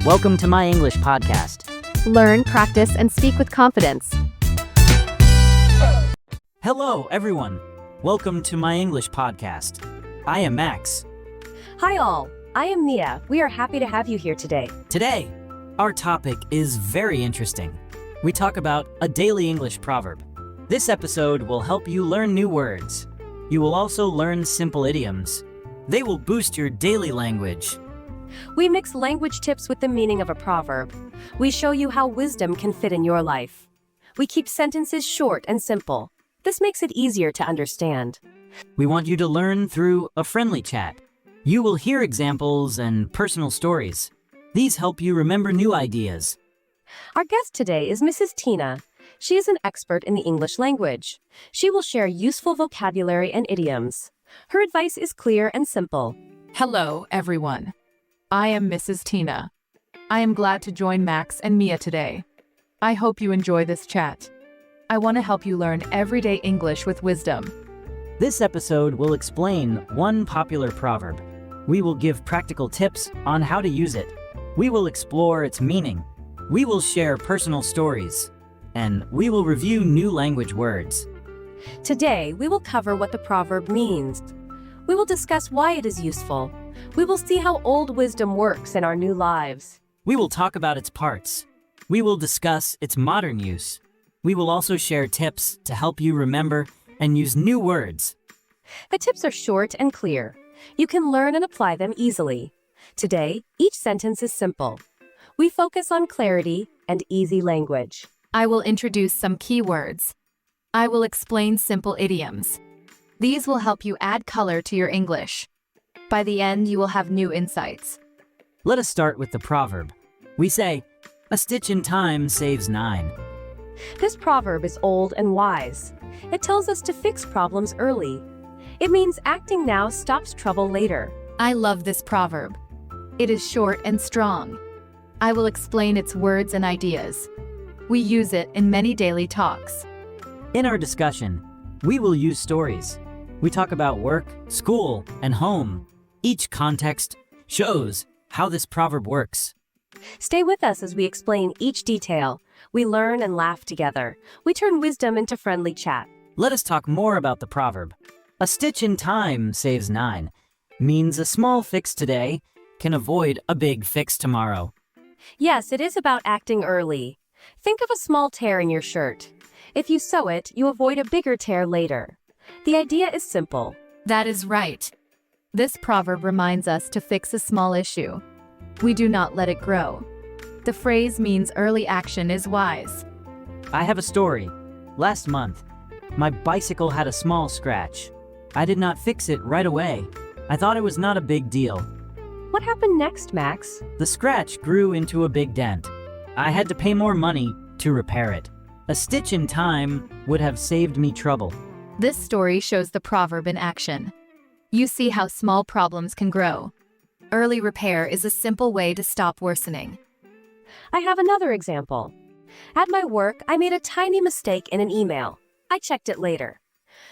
Welcome to My English Podcast. Learn, practice, and speak with confidence. Hello, everyone. Welcome to My English Podcast. I am Max. Hi all, I am Nia. We are happy to have you here today. Today, our topic is very interesting. We talk about a daily English proverb. This episode will help you learn new words. You will also learn simple idioms. They will boost your daily language. We mix language tips with the meaning of a proverb. We show you how wisdom can fit in your life. We keep sentences short and simple. This makes it easier to understand. We want you to learn through a friendly chat. You will hear examples and personal stories. These help you remember new ideas. Our guest today is Mrs. Tina. She is an expert in the English language. She will share useful vocabulary and idioms. Her advice is clear and simple. Hello, everyone. I am Mrs. Tina. I am glad to join Max and Mia today. I hope you enjoy this chat. I want to help you learn everyday English with wisdom. This episode will explain one popular proverb. We will give practical tips on how to use it. We will explore its meaning. We will share personal stories. And we will review new language words. Today, we will cover what the proverb means. We will discuss why it is useful. We will see how old wisdom works in our new lives. We will talk about its parts. We will discuss its modern use. We will also share tips to help you remember and use new words. The tips are short and clear. You can learn and apply them easily. Today, each sentence is simple. We focus on clarity and easy language. I will introduce some key words. I will explain simple idioms. These will help you add color to your English. By the end, you will have new insights. Let us start with the proverb. We say, "A stitch in time saves 9." This proverb is old and wise. It tells us to fix problems early. It means acting now stops trouble later. I love this proverb. It is short and strong. I will explain its words and ideas. We use it in many daily talks. In our discussion, we will use stories. We talk about work, school, and home. Each context shows how this proverb works. Stay with us as we explain each detail. We learn and laugh together. We turn wisdom into friendly chat. Let us talk more about the proverb. "A stitch in time saves 9" means a small fix today can avoid a big fix tomorrow. Yes, it is about acting early. Think of a small tear in your shirt. If you sew it, you avoid a bigger tear later. The idea is simple. That is right. This proverb reminds us to fix a small issue. We do not let it grow. The phrase means early action is wise. I have a story. Last month, my bicycle had a small scratch. I did not fix it right away. I thought it was not a big deal. What happened next, Max? The scratch grew into a big dent. I had to pay more money to repair it. A stitch in time would have saved me trouble. This story shows the proverb in action. You see how small problems can grow. Early repair is a simple way to stop worsening. I have another example. At my work, I made a tiny mistake in an email. I checked it later.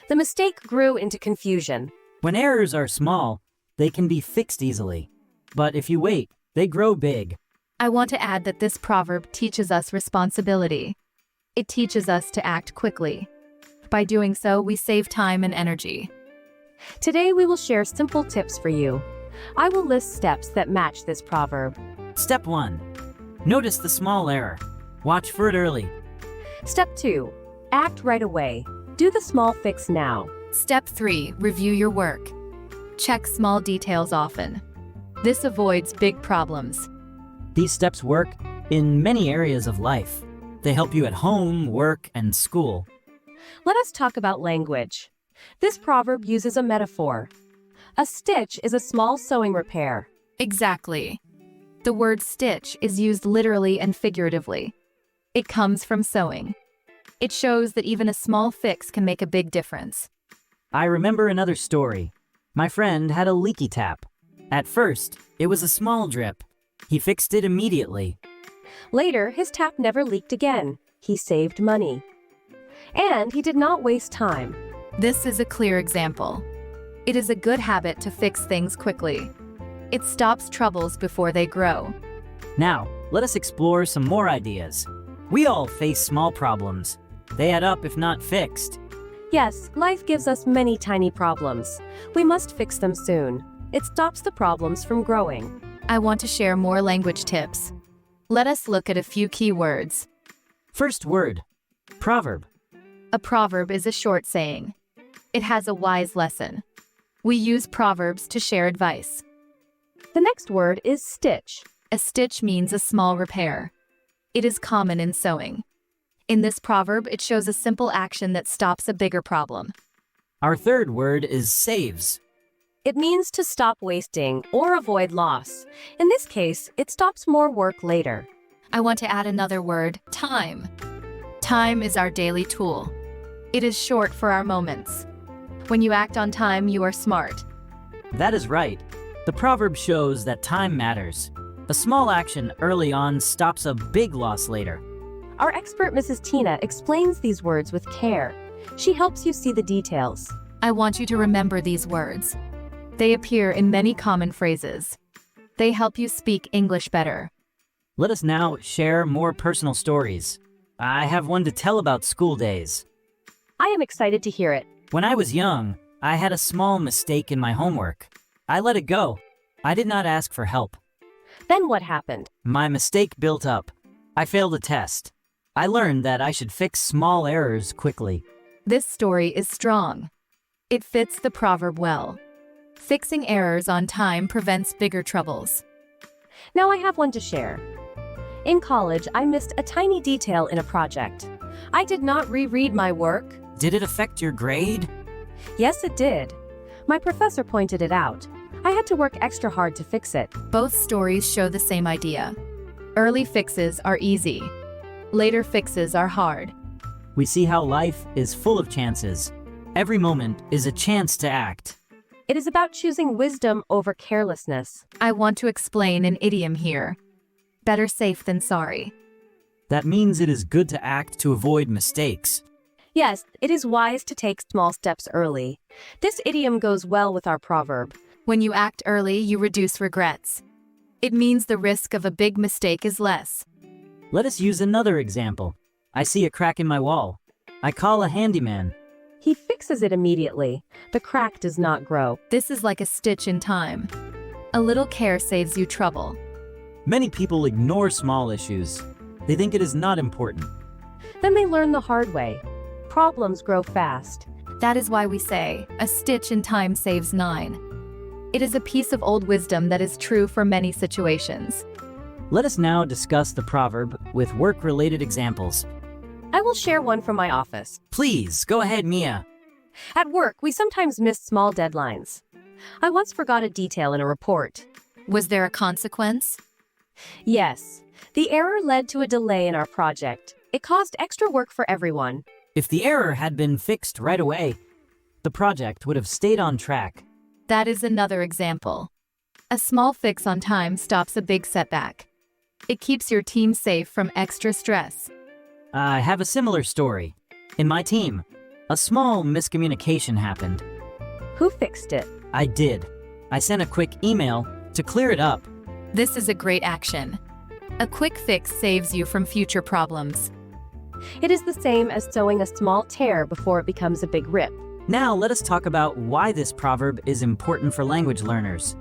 The mistake grew into confusion. When errors are small, they can be fixed easily. But if you wait, they grow big. I want to add that this proverb teaches us responsibility. It teaches us to act quickly. By doing so, we save time and energy. Today we will share simple tips for you. I will list steps that match this proverb. Step 1. Notice the small error. Watch for it early. Step 2. Act right away. Do the small fix now. Step 3. Review your work. Check small details often. This avoids big problems. These steps work in many areas of life. They help you at home, work, and school. Let us talk about language. This proverb uses a metaphor. A stitch is a small sewing repair. Exactly. The word stitch is used literally and figuratively. It comes from sewing. It shows that even a small fix can make a big difference. I remember another story. My friend had a leaky tap. At first, it was a small drip. He fixed it immediately. Later, his tap never leaked again. He saved money. And he did not waste time. This is a clear example. It is a good habit to fix things quickly. It stops troubles before they grow. Now, let us explore some more ideas. We all face small problems. They add up if not fixed. Yes, life gives us many tiny problems. We must fix them soon. It stops the problems from growing. I want to share more language tips. Let us look at a few key words. First word, proverb. A proverb is a short saying. It has a wise lesson. We use proverbs to share advice. The next word is stitch. A stitch means a small repair. It is common in sewing. In this proverb, it shows a simple action that stops a bigger problem. Our third word is saves. It means to stop wasting or avoid loss. In this case, it stops more work later. I want to add another word, time. Time is our daily tool. It is short for our moments. When you act on time, you are smart. That is right. The proverb shows that time matters. A small action early on stops a big loss later. Our expert Mrs. Tina explains these words with care. She helps you see the details. I want you to remember these words. They appear in many common phrases. They help you speak English better. Let us now share more personal stories. I have one to tell about school days. I am excited to hear it. When I was young, I had a small mistake in my homework. I let it go. I did not ask for help. Then what happened? My mistake built up. I failed a test. I learned that I should fix small errors quickly. This story is strong. It fits the proverb well. Fixing errors on time prevents bigger troubles. Now I have one to share. In college, I missed a tiny detail in a project. I did not reread my work. Did it affect your grade? Yes, it did. My professor pointed it out. I had to work extra hard to fix it. Both stories show the same idea. Early fixes are easy. Later fixes are hard. We see how life is full of chances. Every moment is a chance to act. It is about choosing wisdom over carelessness. I want to explain an idiom here. Better safe than sorry. That means it is good to act to avoid mistakes. Yes, it is wise to take small steps early. This idiom goes well with our proverb. When you act early, you reduce regrets. It means the risk of a big mistake is less. Let us use another example. I see a crack in my wall. I call a handyman. He fixes it immediately. The crack does not grow. This is like a stitch in time. A little care saves you trouble. Many people ignore small issues. They think it is not important. Then they learn the hard way. Problems grow fast. That is why we say, a stitch in time saves 9. It is a piece of old wisdom that is true for many situations. Let us now discuss the proverb with work-related examples. I will share one from my office. Please, go ahead, Mia. At work, we sometimes miss small deadlines. I once forgot a detail in a report. Was there a consequence? Yes, the error led to a delay in our project. It caused extra work for everyone. If the error had been fixed right away, the project would have stayed on track. That is another example. A small fix on time stops a big setback. It keeps your team safe from extra stress. I have a similar story. In my team, a small miscommunication happened. Who fixed it? I did. I sent a quick email to clear it up. This is a great action. A quick fix saves you from future problems. It is the same as sewing a small tear before it becomes a big rip. Now let us talk about why this proverb is important for language learners.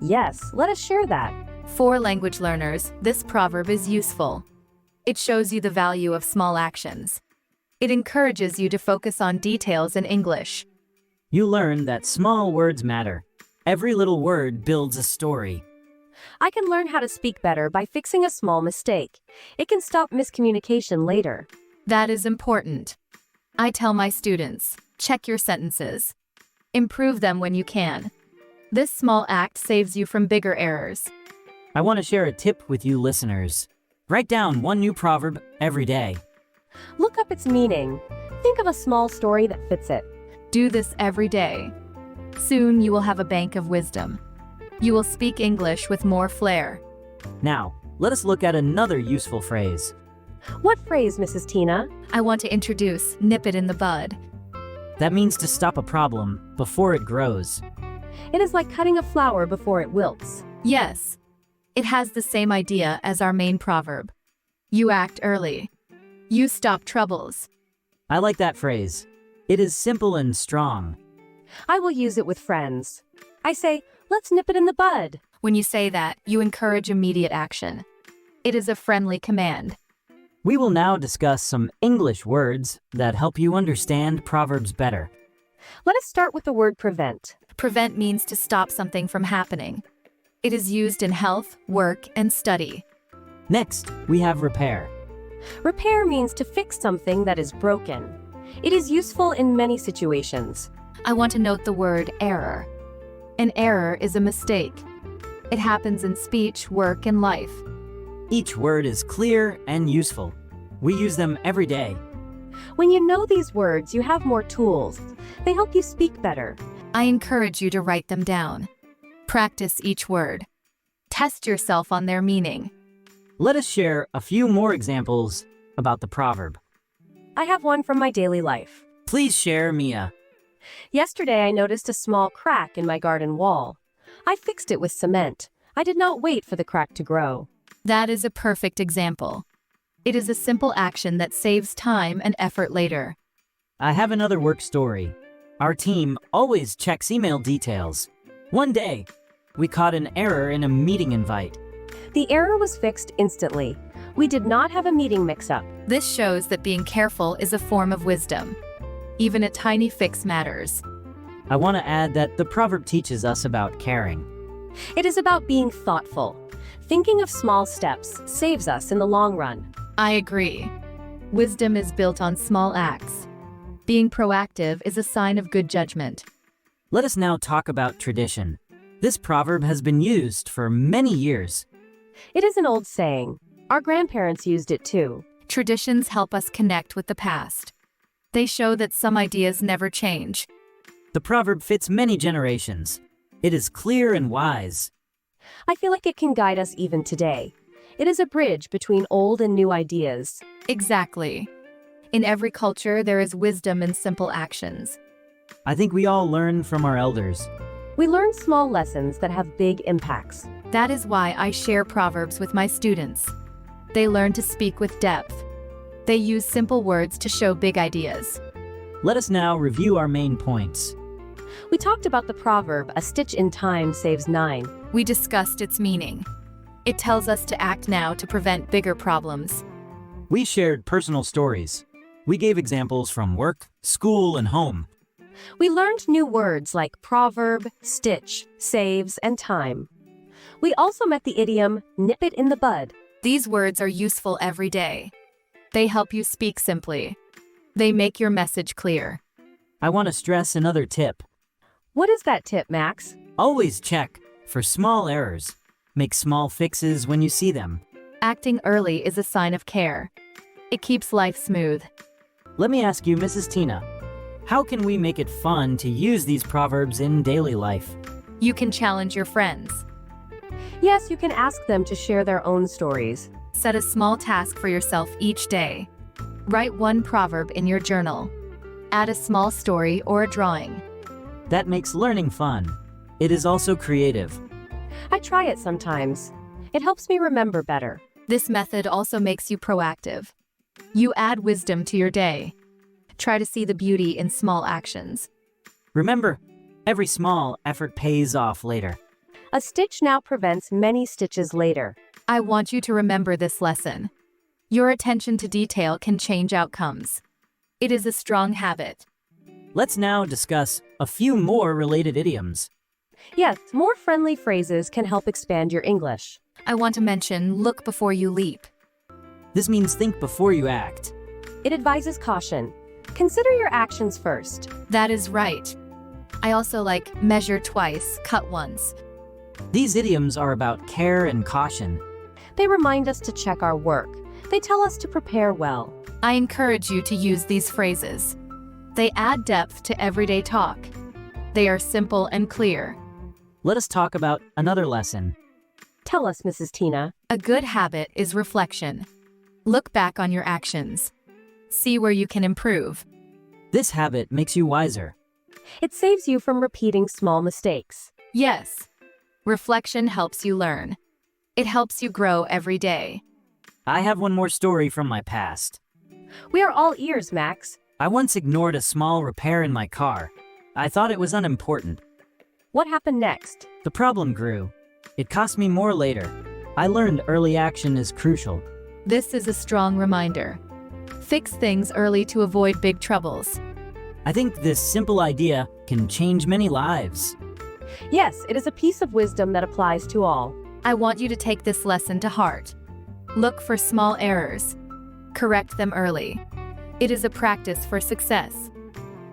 Yes, let us share that. For language learners, this proverb is useful. It shows you the value of small actions. It encourages you to focus on details in English. You learn that small words matter. Every little word builds a story. I can learn how to speak better by fixing a small mistake. It can stop miscommunication later. That is important. I tell my students, check your sentences. Improve them when you can. This small act saves you from bigger errors. I want to share a tip with you listeners. Write down one new proverb every day. Look up its meaning. Think of a small story that fits it. Do this every day. Soon you will have a bank of wisdom. You will speak English with more flair. Now, let us look at another useful phrase. What phrase, Mrs. Tina? I want to introduce nip it in the bud. That means to stop a problem before it grows. It is like cutting a flower before it wilts. Yes. It has the same idea as our main proverb. You act early. You stop troubles. I like that phrase. It is simple and strong. I will use it with friends. I say, let's nip it in the bud. When you say that, you encourage immediate action. It is a friendly command. We will now discuss some English words that help you understand Proverbs better. Let us start with the word prevent. Prevent means to stop something from happening. It is used in health, work, and study. Next, we have repair. Repair means to fix something that is broken. It is useful in many situations. I want to note the word error. An error is a mistake. It happens in speech, work, and life. Each word is clear and useful. We use them every day. When you know these words, you have more tools. They help you speak better. I encourage you to write them down. Practice each word. Test yourself on their meaning. Let us share a few more examples about the proverb. I have one from my daily life. Please share, Mia. Yesterday, I noticed a small crack in my garden wall. I fixed it with cement. I did not wait for the crack to grow. That is a perfect example. It is a simple action that saves time and effort later. I have another work story. Our team always checks email details. One day, we caught an error in a meeting invite. The error was fixed instantly. We did not have a meeting mix-up. This shows that being careful is a form of wisdom. Even a tiny fix matters. I want to add that the proverb teaches us about caring. It is about being thoughtful. Thinking of small steps saves us in the long run. I agree. Wisdom is built on small acts. Being proactive is a sign of good judgment. Let us now talk about tradition. This proverb has been used for many years. It is an old saying. Our grandparents used it too. Traditions help us connect with the past. They show that some ideas never change. The proverb fits many generations. It is clear and wise. I feel like it can guide us even today. It is a bridge between old and new ideas. Exactly. In every culture, there is wisdom in simple actions. I think we all learn from our elders. We learn small lessons that have big impacts. That is why I share Proverbs with my students. They learn to speak with depth. They use simple words to show big ideas. Let us now review our main points. We talked about the proverb, a stitch in time saves 9. We discussed its meaning. It tells us to act now to prevent bigger problems. We shared personal stories. We gave examples from work, school, and home. We learned new words like proverb, stitch, saves, and time. We also met the idiom, nip it in the bud. These words are useful every day. They help you speak simply. They make your message clear. I want to stress another tip. What is that tip, Max? Always check for small errors. Make small fixes when you see them. Acting early is a sign of care. It keeps life smooth. Let me ask you, Mrs. Tina, how can we make it fun to use these proverbs in daily life? You can challenge your friends. Yes, you can ask them to share their own stories. Set a small task for yourself each day. Write one proverb in your journal. Add a small story or a drawing. That makes learning fun. It is also creative. I try it sometimes. It helps me remember better. This method also makes you proactive. You add wisdom to your day. Try to see the beauty in small actions. Remember, every small effort pays off later. A stitch now prevents many stitches later. I want you to remember this lesson. Your attention to detail can change outcomes. It is a strong habit. Let's now discuss a few more related idioms. Yes, more friendly phrases can help expand your English. I want to mention, look before you leap. This means think before you act. It advises caution. Consider your actions first. That is right. I also like measure twice, cut once. These idioms are about care and caution. They remind us to check our work. They tell us to prepare well. I encourage you to use these phrases. They add depth to everyday talk. They are simple and clear. Let us talk about another lesson. Tell us, Mrs. Tina. A good habit is reflection. Look back on your actions. See where you can improve. This habit makes you wiser. It saves you from repeating small mistakes. Yes. Reflection helps you learn. It helps you grow every day. I have one more story from my past. We are all ears, Max. I once ignored a small repair in my car. I thought it was unimportant. What happened next? The problem grew. It cost me more later. I learned early action is crucial. This is a strong reminder. Fix things early to avoid big troubles. I think this simple idea can change many lives. Yes, it is a piece of wisdom that applies to all. I want you to take this lesson to heart. Look for small errors. Correct them early. It is a practice for success.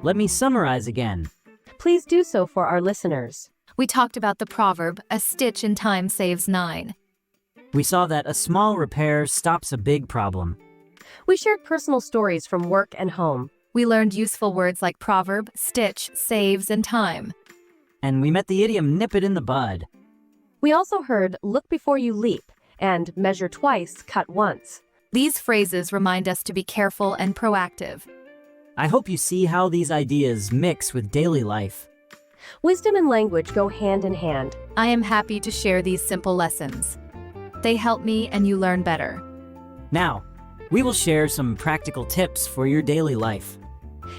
Let me summarize again. Please do so for our listeners. We talked about the proverb, a stitch in time saves 9. We saw that a small repair stops a big problem. We shared personal stories from work and home. We learned useful words like proverb, stitch, saves, and time. And we met the idiom nip it in the bud. We also heard look before you leap and measure twice, cut once. These phrases remind us to be careful and proactive. I hope you see how these ideas mix with daily life. Wisdom and language go hand in hand. I am happy to share these simple lessons. They help me and you learn better. Now, we will share some practical tips for your daily life.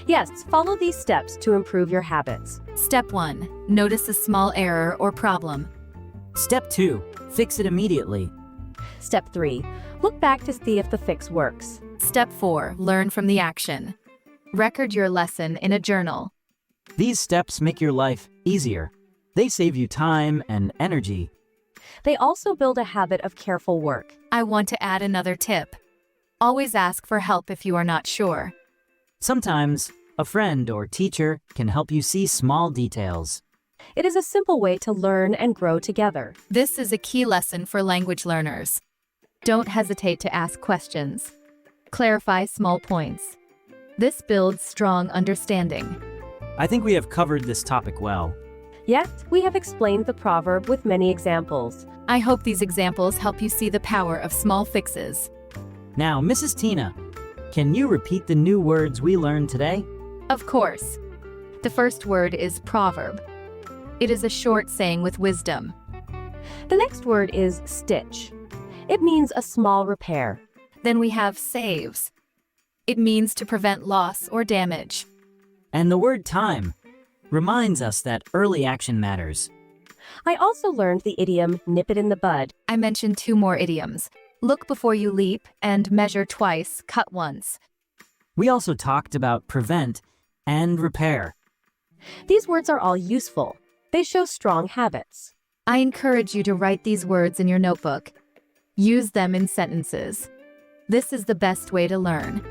Yes, follow these steps to improve your habits. Step 1. Notice a small error or problem. Step 2. Fix it immediately. Step 3. Look back to see if the fix works. Step 4. Learn from the action. Record your lesson in a journal. These steps make your life easier. They save you time and energy. They also build a habit of careful work. I want to add another tip. Always ask for help if you are not sure. Sometimes, a friend or teacher can help you see small details. It is a simple way to learn and grow together. This is a key lesson for language learners. Don't hesitate to ask questions. Clarify small points. This builds strong understanding. I think we have covered this topic well. Yet, we have explained the proverb with many examples. I hope these examples help you see the power of small fixes. Now, Mrs. Tina, can you repeat the new words we learned today? Of course. The first word is proverb. It is a short saying with wisdom. The next word is stitch. It means a small repair. Then we have saves. It means to prevent loss or damage. And the word time reminds us that early action matters. I also learned the idiom nip it in the bud. I mentioned 2 more idioms. Look before you leap and measure twice, cut once. We also talked about prevent and repair. These words are all useful. They show strong habits. I encourage you to write these words in your notebook. Use them in sentences. This is the best way to learn.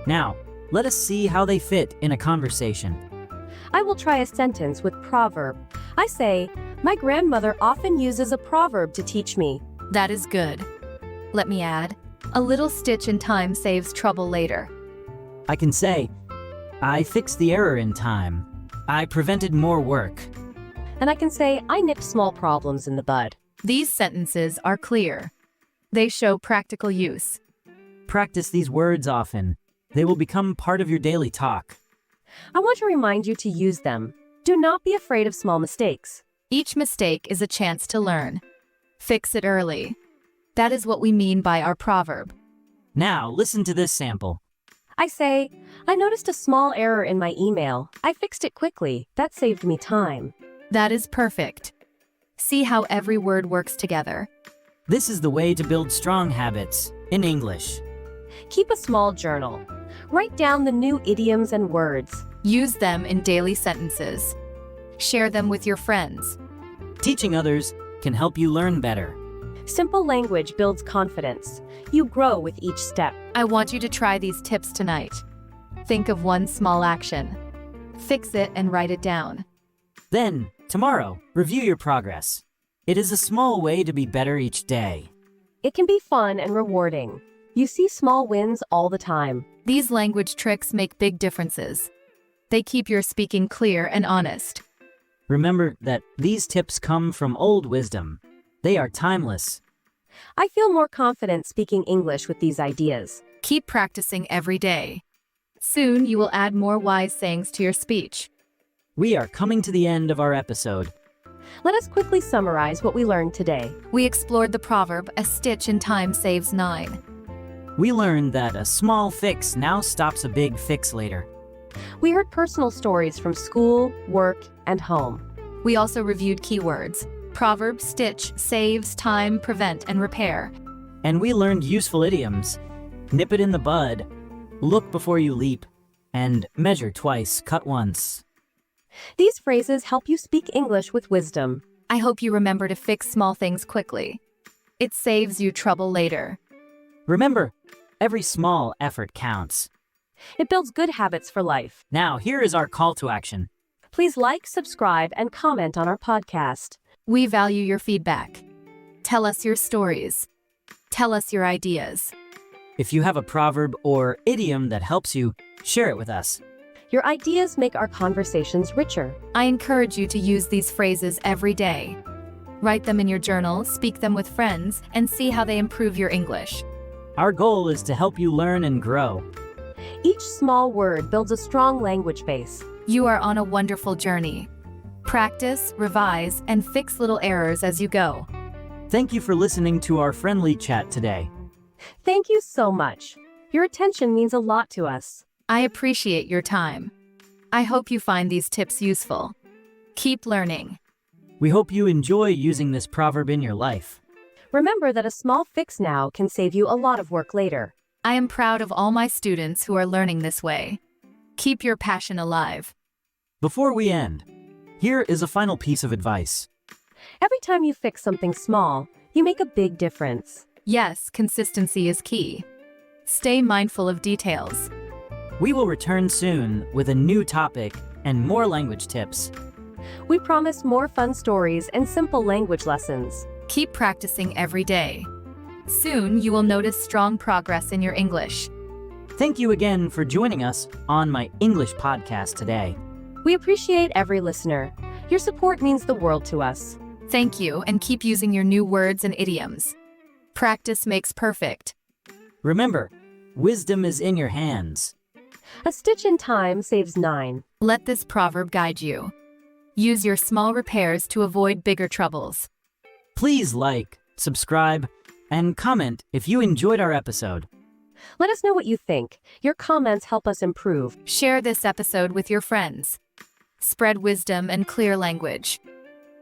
Now, let us see how they fit in a conversation. I will try a sentence with proverb. I say, my grandmother often uses a proverb to teach me. That is good. Let me add, a little stitch in time saves trouble later. I can say, I fixed the error in time. I prevented more work. And I can say, I nipped small problems in the bud. These sentences are clear. They show practical use. Practice these words often. They will become part of your daily talk. I want to remind you to use them. Do not be afraid of small mistakes. Each mistake is a chance to learn. Fix it early. That is what we mean by our proverb. Now, listen to this sample. I say, I noticed a small error in my email. I fixed it quickly. That saved me time. That is perfect. See how every word works together. This is the way to build strong habits in English. Keep a small journal. Write down the new idioms and words. Use them in daily sentences. Share them with your friends. Teaching others can help you learn better. Simple language builds confidence. You grow with each step. I want you to try these tips tonight. Think of one small action. Fix it and write it down. Then, tomorrow, review your progress. It is a small way to be better each day. It can be fun and rewarding. You see small wins all the time. These language tricks make big differences. They keep your speaking clear and honest. Remember that these tips come from old wisdom. They are timeless. I feel more confident speaking English with these ideas. Keep practicing every day. Soon you will add more wise sayings to your speech. We are coming to the end of our episode. Let us quickly summarize what we learned today. We explored the proverb, "A stitch in time saves nine." We learned that a small fix now stops a big fix later. We heard personal stories from school, work, and home. We also reviewed keywords. Proverb, stitch, saves, time, prevent, and repair. And we learned useful idioms. Nip it in the bud, look before you leap, and measure twice, cut once. These phrases help you speak English with wisdom. I hope you remember to fix small things quickly. It saves you trouble later. Remember, every small effort counts. It builds good habits for life. Now, here is our call to action. Please like, subscribe, and comment on our podcast. We value your feedback. Tell us your stories. Tell us your ideas. If you have a proverb or idiom that helps you, share it with us. Your ideas make our conversations richer. I encourage you to use these phrases every day. Write them in your journal, speak them with friends, and see how they improve your English. Our goal is to help you learn and grow. Each small word builds a strong language base. You are on a wonderful journey. Practice, revise, and fix little errors as you go. Thank you for listening to our friendly chat today. Thank you so much. Your attention means a lot to us. I appreciate your time. I hope you find these tips useful. Keep learning. We hope you enjoy using this proverb in your life. Remember that a small fix now can save you a lot of work later. I am proud of all my students who are learning this way. Keep your passion alive. Before we end, here is a final piece of advice. Every time you fix something small, you make a big difference. Yes, consistency is key. Stay mindful of details. We will return soon with a new topic and more language tips. We promise more fun stories and simple language lessons. Keep practicing every day. Soon you will notice strong progress in your English. Thank you again for joining us on my English podcast today. We appreciate every listener. Your support means the world to us. Thank you, and keep using your new words and idioms. Practice makes perfect. Remember, wisdom is in your hands. A stitch in time saves 9. Let this proverb guide you. Use your small repairs to avoid bigger troubles. Please like, subscribe, and comment if you enjoyed our episode. Let us know what you think. Your comments help us improve. Share this episode with your friends. Spread wisdom and clear language.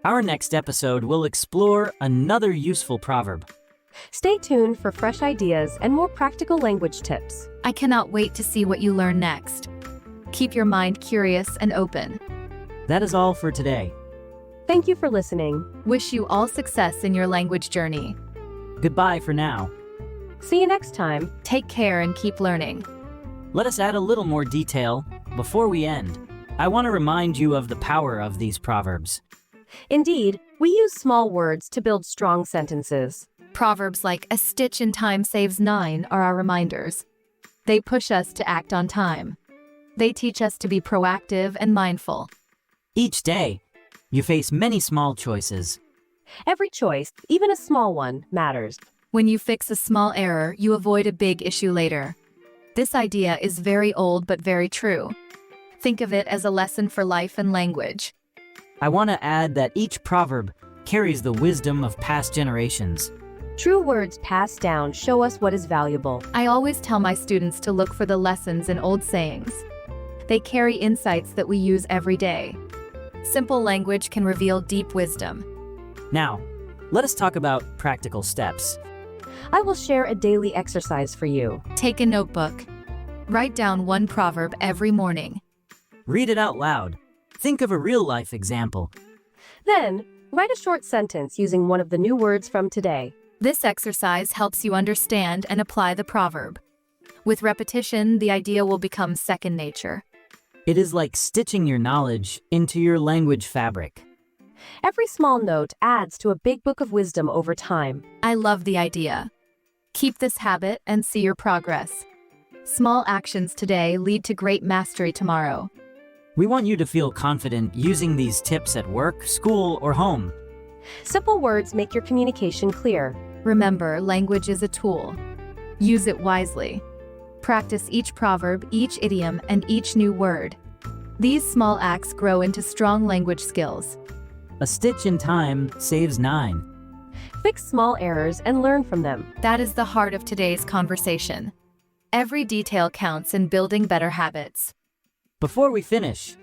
Our next episode will explore another useful proverb. Stay tuned for fresh ideas and more practical language tips. I cannot wait to see what you learn next. Keep your mind curious and open. That is all for today. Thank you for listening. Wish you all success in your language journey. Goodbye for now. See you next time. Take care and keep learning. Let us add a little more detail before we end. I want to remind you of the power of these proverbs. Indeed, we use small words to build strong sentences. Proverbs like "a stitch in time saves 9" are our reminders. They push us to act on time. They teach us to be proactive and mindful. Each day, you face many small choices. Every choice, even a small one, matters. When you fix a small error, you avoid a big issue later. This idea is very old but very true. Think of it as a lesson for life and language. I want to add that each proverb carries the wisdom of past generations. True words passed down show us what is valuable. I always tell my students to look for the lessons in old sayings. They carry insights that we use every day. Simple language can reveal deep wisdom. Now, let us talk about practical steps. I will share a daily exercise for you. Take a notebook. Write down one proverb every morning. Read it out loud. Think of a real-life example. Then, write a short sentence using one of the new words from today. This exercise helps you understand and apply the proverb. With repetition, the idea will become second nature. It is like stitching your knowledge into your language fabric. Every small note adds to a big book of wisdom over time. I love the idea. Keep this habit and see your progress. Small actions today lead to great mastery tomorrow. We want you to feel confident using these tips at work, school, or home. Simple words make your communication clear. Remember, language is a tool. Use it wisely. Practice each proverb, each idiom, and each new word. These small acts grow into strong language skills. A stitch in time saves 9. Fix small errors and learn from them. That is the heart of today's conversation. Every detail counts in building better habits. Before we finish,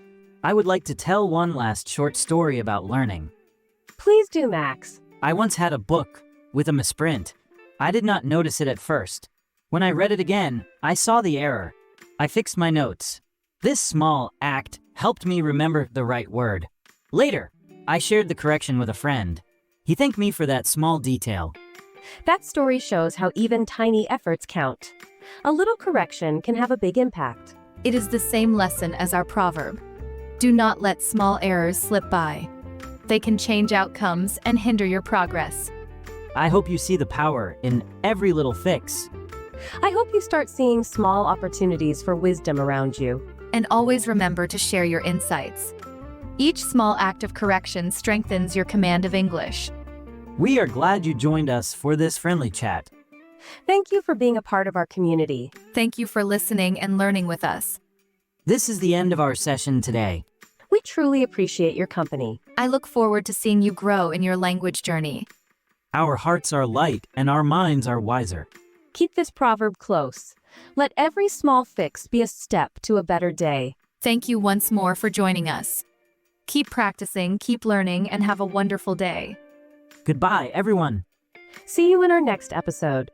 I would like to tell one last short story about learning. Please do, Max. I once had a book with a misprint. I did not notice it at first. When I read it again, I saw the error. I fixed my notes. This small act helped me remember the right word. Later, I shared the correction with a friend. He thanked me for that small detail. That story shows how even tiny efforts count. A little correction can have a big impact. It is the same lesson as our proverb. Do not let small errors slip by. They can change outcomes and hinder your progress. I hope you see the power in every little fix. I hope you start seeing small opportunities for wisdom around you. And always remember to share your insights. Each small act of correction strengthens your command of English. We are glad you joined us for this friendly chat. Thank you for being a part of our community. Thank you for listening and learning with us. This is the end of our session today. We truly appreciate your company. I look forward to seeing you grow in your language journey. Our hearts are light and our minds are wiser. Keep this proverb close. Let every small fix be a step to a better day. Thank you once more for joining us. Keep practicing, keep learning, and have a wonderful day. Goodbye, everyone. See you in our next episode.